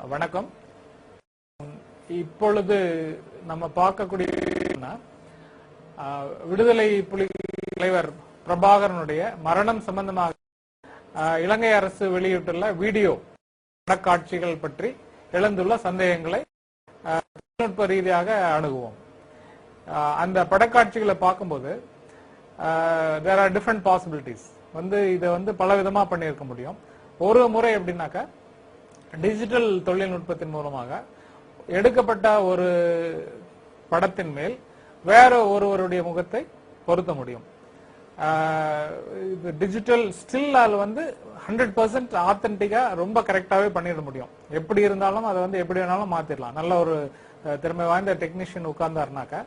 வணக்கம். இப்பொழுது நம்ம பார்க்கக்கூடிய விடுதலை புலி தலைவர் பிரபாகரனுடைய மரணம் சம்பந்தமாக இலங்கை அரசு வெளியிட்டுள்ள வீடியோ படக்காட்சிகள் பற்றி எழுந்துள்ள சந்தேகங்களை தொழில்நுட்ப ரீதியாக அணுகுவோம். அந்த படக்காட்சிகளை பார்க்கும்போது there are different possibilities. இதை பல விதமா பண்ணியிருக்க முடியும். ஒரு முறை எப்படின்னாக்கா டிஜிட்டல் தொழில்நுட்பத்தின் மூலமாக எடுக்கப்பட்ட ஒரு படத்தின் மேல் வேற ஒருவருடைய முகத்தை பொருத்த முடியும். டிஜிட்டல் ஸ்டில்லால் 100% ஆத்தென்டிக்கா ரொம்ப கரெக்டாவே பண்ணிட முடியும். எப்படி இருந்தாலும் அதை எப்படி வேணாலும் மாத்திரலாம். நல்ல ஒரு திறமை வாய்ந்த டெக்னீஷியன் உட்கார்ந்தாருனாக்கா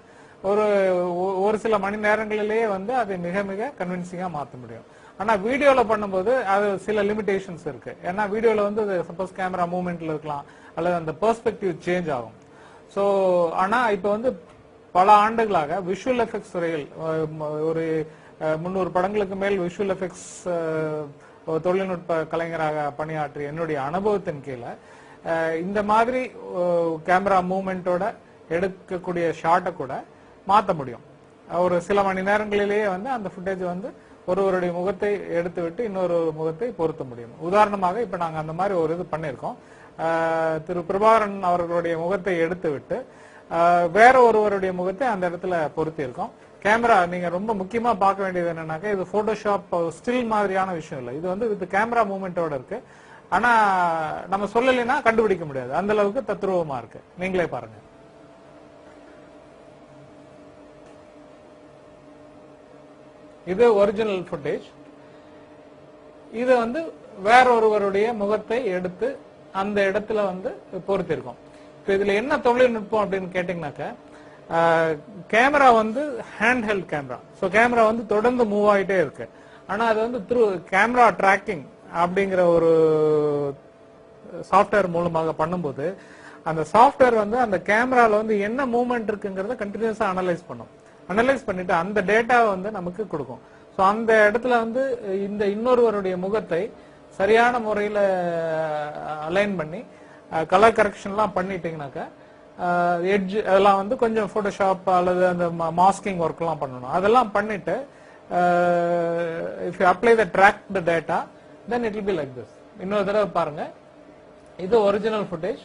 ஒரு சில மணி நேரங்களிலேயே அதை மிக மிக கன்வின்சிங்கா மாற்ற முடியும். ஆனா வீடியோல பண்ணும்போது அது சில லிமிடேஷன்ஸ் இருக்கு. ஏன்னா வீடியோல சப்போஸ் கேமரா மூவ்மெண்ட்ல இருக்கலாம் அல்லது அந்த பெர்ஸ்பெக்டிவ் சேஞ்ச் ஆகும். சோ ஆனா இப்ப பல ஆண்டுகளாக விஷுவல் எஃபெக்ட்ஸ் துறையில் ஒரு 300 படங்களுக்கு மேல் விஷுவல் எஃபெக்ட்ஸ் தொழில்நுட்ப கலைஞராக பணியாற்றிய என்னுடைய அனுபவத்தின் கீழே இந்த மாதிரி கேமரா மூவ்மெண்டோட எடுக்கக்கூடிய ஷாட்டை கூட மாற்ற முடியும். ஒரு சில மணி நேரங்களிலேயே அந்த ஃபுட்டேஜ் ஒருவருடைய முகத்தை எடுத்து விட்டு இன்னொரு முகத்தை பொருத்த முடியும். உதாரணமாக இப்ப நாங்க அந்த மாதிரி ஒரு இது பண்ணிருக்கோம். திரு பிரபாகரன் அவர்களுடைய முகத்தை எடுத்து விட்டு வேற ஒருவருடைய முகத்தை அந்த இடத்துல பொருத்தி இருக்கோம். கேமரா நீங்க ரொம்ப முக்கியமா பார்க்க வேண்டியது என்னன்னாக்கா இது போட்டோஷாப் ஸ்டில் மாதிரியான விஷயம் இல்லை. இது வித் கேமரா மூவ்மெண்டோட இருக்கு. ஆனா நம்ம சொல்லலைன்னா கண்டுபிடிக்க முடியாது. அந்த அளவுக்கு தத்ரூபமா இருக்கு. நீங்களே பாருங்க. இது ஒரிஜினல் ஃபுட்டேஜ். இது வேற ஒருவருடைய முகத்தை எடுத்து அந்த இடத்துல பொறுத்திருக்கோம். இப்ப இதுல என்ன தொழில்நுட்பம் அப்படின்னு கேட்டீங்கன்னாக்க camera hand held camera. So camera தொடர்ந்து மூவ் ஆயிட்டே இருக்கு. ஆனா அது த்ரூ கேமரா டிராக்கிங் அப்படிங்கிற ஒரு சாஃப்ட்வேர் மூலமாக பண்ணும்போது அந்த சாஃப்ட்வேர் அந்த கேமரால என்ன மூவ்மெண்ட் இருக்குங்கிறத கண்டினியூஸா அனலைஸ் பண்ணும். அனலைஸ் பண்ணிட்டு அந்த டேட்டாவை நமக்கு கொடுக்கும். சோ அந்த இடத்துல இந்த இன்னொருவருடைய முகத்தை சரியான முறையில அலைன் பண்ணி கலர் கரெக்ஷன் எல்லாம் பண்ணிட்டீங்கன்னாக்கா எட்ஜ் அதெல்லாம் கொஞ்சம் போட்டோஷாப் அல்லது அந்த மாஸ்கிங் ஒர்க் எல்லாம் பண்ணணும். அதெல்லாம் பண்ணிட்டு if you apply the track the data then it will be like this. இன்னொரு தடவை பாருங்க. இது ஒரிஜினல் ஃபுட்டேஜ்.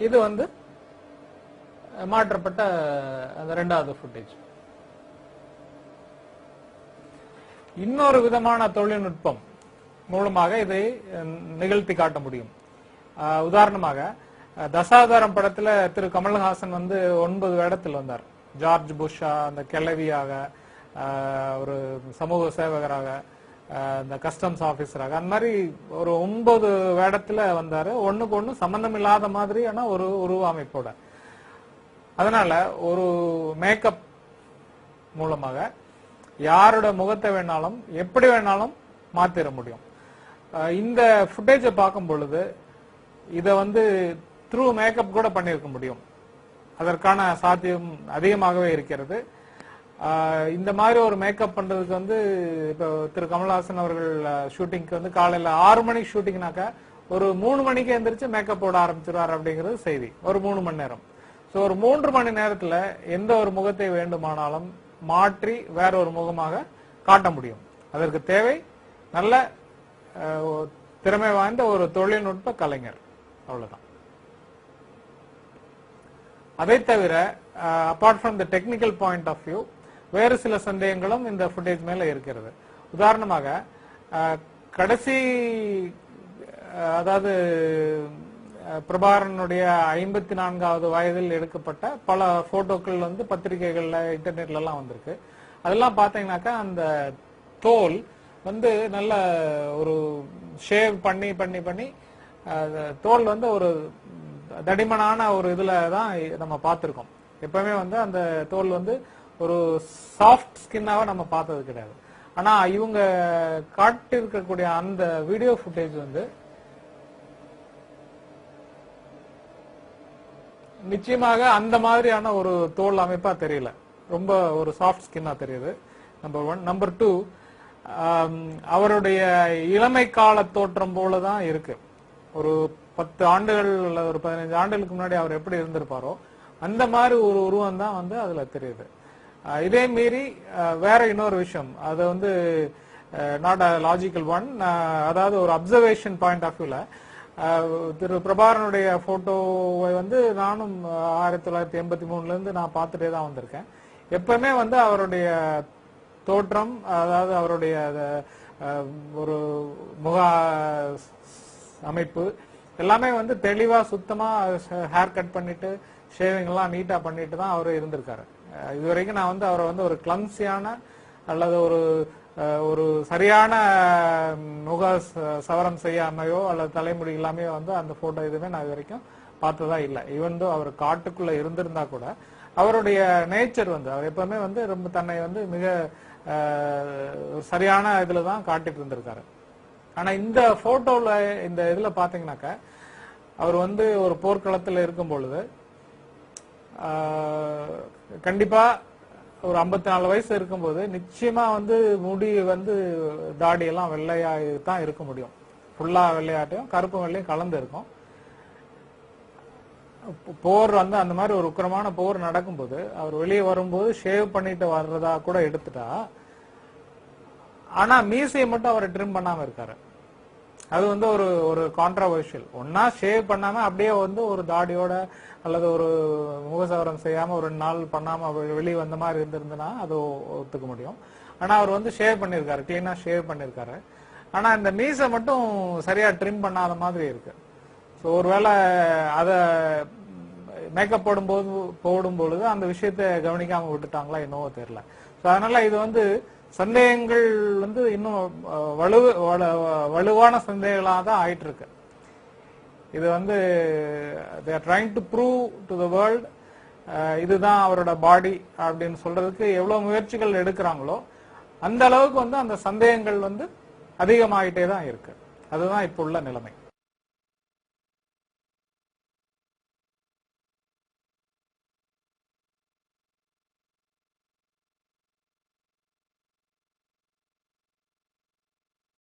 இது மாற்றப்பட்ட அந்த இரண்டாவது ஃபுட்டேஜ். இன்னொரு விதமான தொழில்நுட்பம் மூலமாக இதை நிகழ்த்தி காட்ட முடியும். உதாரணமாக தசாவதாரம் படத்துல திரு கமல்ஹாசன் 9 வேடத்தில் வந்தார். ஜார்ஜ் புஷ்ஷா, அந்த கிளவியாக, ஒரு சமூக சேவகராக, இந்த கஸ்டம்ஸ் ஆபீசராக, அந்த மாதிரி ஒரு 9 வேடத்துல வந்தாரு. ஒண்ணுக்கு ஒண்ணு சம்பந்தம் இல்லாத மாதிரியான ஒரு உருவ அமைப்போட. அதனால ஒரு மேக்கப் மூலமாக யாரோட முகத்தை வேணாலும் எப்படி வேணாலும் மாத்திர முடியும். இந்த ஃபுட்டேஜை பார்க்கும் பொழுது இத த்ரூ மேக்கப் கூட பண்ணிருக்க முடியும். அதற்கான சாத்தியம் அதிகமாகவே இருக்கிறது. இந்த மாதிரி ஒரு மேக்கப் பண்றதுக்கு இப்ப திரு கமல்ஹாசன் அவர்கள் ஷூட்டிங்க்கு காலையில 6 மணிக்கு ஷூட்டிங்னாக்கா ஒரு 3 மணிக்கு எந்திரிச்சு மேக்கப் போட ஆரம்பிச்சிருவார் அப்படிங்கிறது செய்தி. ஒரு 3 மணி நேரம். சோ ஒரு 3 மணி நேரத்துல எந்த ஒரு முகத்தை வேண்டுமானாலும் மாற்றி வேற ஒரு முகமாக காட்ட முடியும். அதற்கு தேவை நல்ல திறமை வாய்ந்த ஒரு தொழில்நுட்ப கலைஞர். அவ்வளவுதான். அதை தவிர apart from the technical point of view வேறு சில சந்தேகங்களும் இந்த ஃபுட்டேஜ் மேல இருக்கிறது. உதாரணமாக கடைசி அதாவது பிரபாகரனுடைய 54வது வயதில் எடுக்கப்பட்ட பல போட்டோக்கள் பத்திரிகைகள்ல இன்டர்நெட்ல எல்லாம் வந்திருக்கு. அதெல்லாம் பாத்தீங்கன்னாக்கா அந்த தோல் நல்ல ஒரு ஷேவ் பண்ணி பண்ணி பண்ணி தோல் ஒரு தடிமனான ஒரு இதுலதான் நம்ம பார்த்திருக்கோம். எப்பவுமே அந்த தோல் ஒரு சாஃப்ட் ஸ்கின்னாவை நம்ம பார்த்தது கிடையாது. ஆனா இவங்க காட்டிருக்கக்கூடிய அந்த வீடியோ ஃபுட்டேஜ் நிச்சயமாக அந்த மாதிரியான ஒரு தோல் அமைப்பா தெரியல. ரொம்ப ஒரு சாஃப்ட் ஸ்கின்னா தெரியுது. நம்பர் 1. நம்பர் 2, அவருடைய இளமை கால தோற்றம் போலதான் இருக்கு. ஒரு 10 ஆண்டுகள் அல்லது ஒரு 15 ஆண்டுகளுக்கு முன்னாடி அவர் எப்படி இருந்திருப்பாரோ அந்த மாதிரி ஒரு உருவம் தான் வந்து அதுல தெரியுது. இதே மீறி வேற இன்னொரு விஷயம், அது வந்து நாட் அ லாஜிக்கல் ஒன், அதாவது ஒரு அப்சர்வேஷன் பாயிண்ட் ஆஃப் வியூல திரு பிரபாகரனுடைய போட்டோவை வந்து நானும் 1983 இருந்து நான் பார்த்துட்டே தான் வந்திருக்கேன். எப்பவுமே வந்து அவருடைய தோற்றம், அதாவது அவருடைய ஒரு முக அமைப்பு எல்லாமே வந்து தெளிவா சுத்தமா ஹேர் கட் பண்ணிட்டு ஷேவிங் எல்லாம் நீட்டா பண்ணிட்டு தான் அவரு இருந்திருக்காரு. இதுவரைக்கும் நான் வந்து அவரை வந்து ஒரு கிளம்சியான அல்லது ஒரு சரியான முக சவரம் செய்யாமையோ அல்லது தலைமுடி இல்லாமையோ வந்து அந்த போட்டோ எதுவுமே நான் இது வரைக்கும் பார்த்ததா இல்லை. ஈவன் தோ அவர் காட்டுக்குள்ள இருந்திருந்தா கூட அவருடைய நேச்சர் வந்து அவர் எப்பவுமே வந்து ரொம்ப தன்னை வந்து மிக சரியான இதுலதான் காட்டிட்டு இருந்திருக்காரு. ஆனா இந்த போட்டோல இந்த இதுல பாத்தீங்கன்னாக்க அவர் வந்து ஒரு போர்க்களத்துல இருக்கும் பொழுது கண்டிப்பா ஒரு 54 வயசு இருக்கும்போது நிச்சயமா வந்து முடி வந்து தாடி எல்லாம் வெள்ளையா தான் இருக்க முடியும். ஃபுல்லா வெள்ளையாட்டையும் கருப்பு வெள்ளையும் கலந்து இருக்கும். போர் வந்து அந்த மாதிரி ஒரு உக்கிரமான போர் நடக்கும்போது அவர் வெளியே வரும்போது ஷேவ் பண்ணிட்டு வர்றதா கூட எடுத்துட்டா, ஆனா மீசையை மட்டும் அவரை ட்ரிம் பண்ணாம இருக்காரு. அது வந்து ஒரு கான்ட்ரவர்ஷியல். ஒன்னா ஷேவ் பண்ணாம அப்படியே வந்து ஒரு தாடியோட அல்லது ஒரு முகசவரம் செய்யாம ஒரு 2 நாள் பண்ணாம வெளியே வந்த மாதிரி இருந்திருந்தனா அது ஒத்துக்க முடியும். ஆனா அவர் வந்து ஷேவ் பண்ணிருக்காரு, கிளீனா ஷேவ் பண்ணிருக்காரு. ஆனா இந்த மீசை மட்டும் சரியா ட்ரிம் பண்ணாத மாதிரி இருக்கு. ஸோ ஒருவேளை அத மேக்கப் போடும் பொழுது அந்த விஷயத்த கவனிக்காம விட்டுட்டாங்களா என்னவோ தெரியல. ஸோ அதனால இது வந்து சந்தேகங்கள் வந்து இன்னும் வலுவான சந்தேகங்களாக தான் ஆயிட்டு இருக்கு. இது வந்து they are trying to prove to the world இதுதான் அவரோட பாடி அப்படின்னு சொல்றதுக்கு எவ்வளவு முயற்சிகள் எடுக்கிறாங்களோ அந்த அளவுக்கு வந்து அந்த சந்தேகங்கள் வந்து அதிகமாயிட்டே தான் இருக்கு. அதுதான் இப்போ உள்ள நிலைமை.